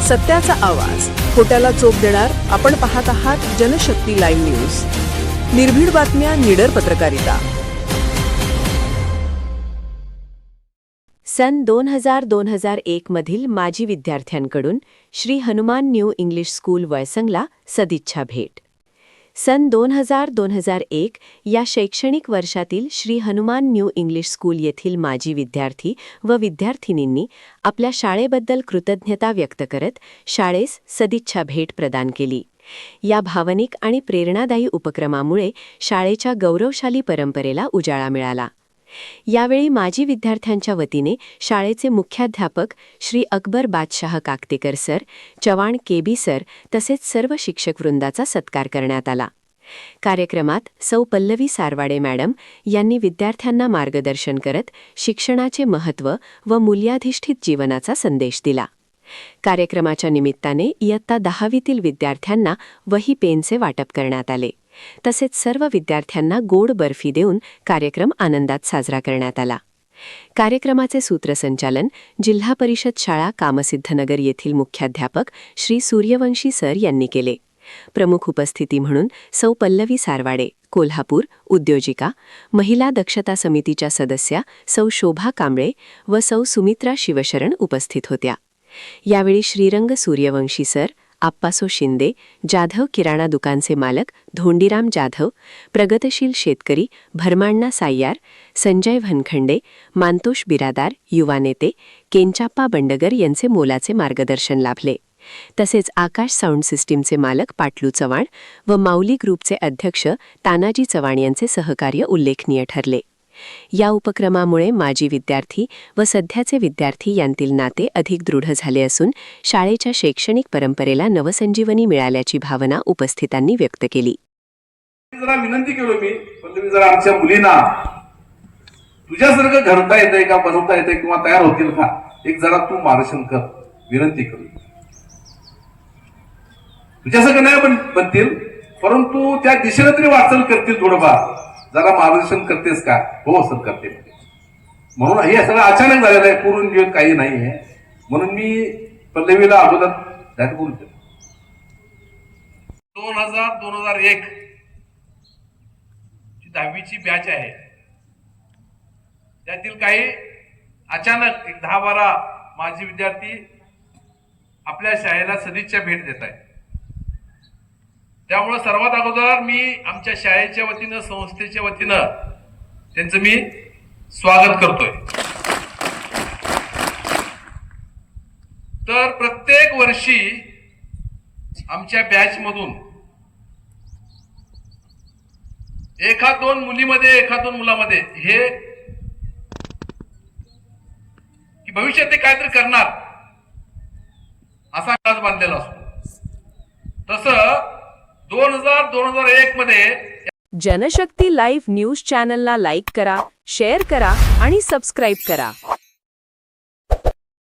सत्याचा आवाज, खोट्याला चोप देणार. आपण पाहत आहात जनशक्ती लाईव्ह न्यूज. निर्भीड बातम्या, निडर पत्रकारिता. सन 2000-2001 मधील माजी विद्यार्थ्यांकडून Shri Hanuman new English school वळसंगला सदिच्छा भेट. सन 2000-2001 या शैक्षणिक वर्षातील Shri Hanuman new English school येथील माजी विद्यार्थी व विद्यार्थिनींनी आपल्या शाळेबद्दल कृतज्ञता व्यक्त करत शाळेस सदिच्छा भेट प्रदान केली. या भावनिक आणि प्रेरणादायी उपक्रमामुळे शाळेच्या गौरवशाली परंपरेला उजाळा मिळाला. यावेळी माजी विद्यार्थ्यांच्या वतीने शाळेचे मुख्याध्यापक श्री अकबर बादशाह काकतेकर सर, चव्हाण केबी सर तसेच सर्व शिक्षकवृंदाचा सत्कार करण्यात आला. कार्यक्रमात सौ पल्लवी सारवाडे मॅडम यांनी विद्यार्थ्यांना मार्गदर्शन करत शिक्षणाचे महत्त्व व मूल्याधिष्ठित जीवनाचा संदेश दिला. कार्यक्रमाच्या निमित्ताने इयत्ता 10वीतील विद्यार्थ्यांना वही पेनचे वाटप करण्यात आले. तसेच सर्व विद्यार्थ्यांना गोड बर्फी देऊन कार्यक्रम आनंदात साजरा करण्यात आला. कार्यक्रमाचे सूत्रसंचालन जिल्हा परिषद शाळा कामसिद्धनगर येथील मुख्याध्यापक श्री सूर्यवंशी सर यांनी केले. प्रमुख उपस्थिती म्हणून सौ पल्लवी सारवाडे, कोल्हापूर, उद्योजिका, महिला दक्षता समितीच्या सदस्या सौ शोभा कांबळे व सौ सुमित्रा शिवशरण उपस्थित होत्या. यावेळी श्रीरंग सूर्यवंशी सर, आप्पासो शिंदे, जाधव किराणा दुकानचे मालक धोंडीराम जाधव, प्रगतशील शेतकरी भरमाण्णा साय्यार, संजय भनखंडे, मांतोष बिरादार, युवा नेते केंचाप्पा बंडगर यांचे मोलाचे मार्गदर्शन लाभले. तसेच आकाश साऊंड सिस्टीमचे मालक पाटलू चव्हाण व माऊली ग्रुपचे अध्यक्ष तानाजी चव्हाण यांचे सहकार्य उल्लेखनीय ठरले. या उपक्रमामुळे माजी विद्यार्थी व सध्याचे विद्यार्थी यांतील नाते अधिक दृढ झाले असून शाळेच्या शैक्षणिक परंपरेला नवसंजीवनी मिळाल्याची भावना उपस्थितांनी व्यक्त केली. जरा विनंती केलो मी, पण तुम्ही जरा आमच्या मुलींना तुझ्यासारखं घडता येतंय का, बनवता येतंय किंवा तयार होतील का, एक जरा तू मार्गदर्शन कर, विनंती करू. तुझ्यासारखं नाही बनतील, परंतु त्या दिशेने तरी वाटचाल करतील. थोडंफार जरा मार्गदर्शन करतेस का? हो सर करते. म्हणून हे सगळं अचानक झालेलं आहे, पूर्ण नियोजन काही नाही आहे. म्हणून मी पल्लवीला अगोदर बोलतो. 2000-2001 ची 10वीची बॅच आहे. त्यातील काही अचानक 10-12 माजी विद्यार्थी आपल्या शाळेला सदिच्छा भेट देत आहेत. त्यामुळे सर्वात अगोदर मी आमच्या शाळेच्या वतीनं, संस्थेच्या वतीनं त्यांचं मी स्वागत करतोय. तर प्रत्येक वर्षी आमच्या बॅच मधून एखाद दोन मुलीमध्ये, एखाद दोन मुलामध्ये हे की भविष्यात ते काहीतरी करणार असा अंदाज बांधलेला असतो. तसं 2000-2001 मध्ये जनशक्ती लाईव्ह न्यूज चॅनलला लाईक करा, शेअर करा आणि सबस्क्राईब करा.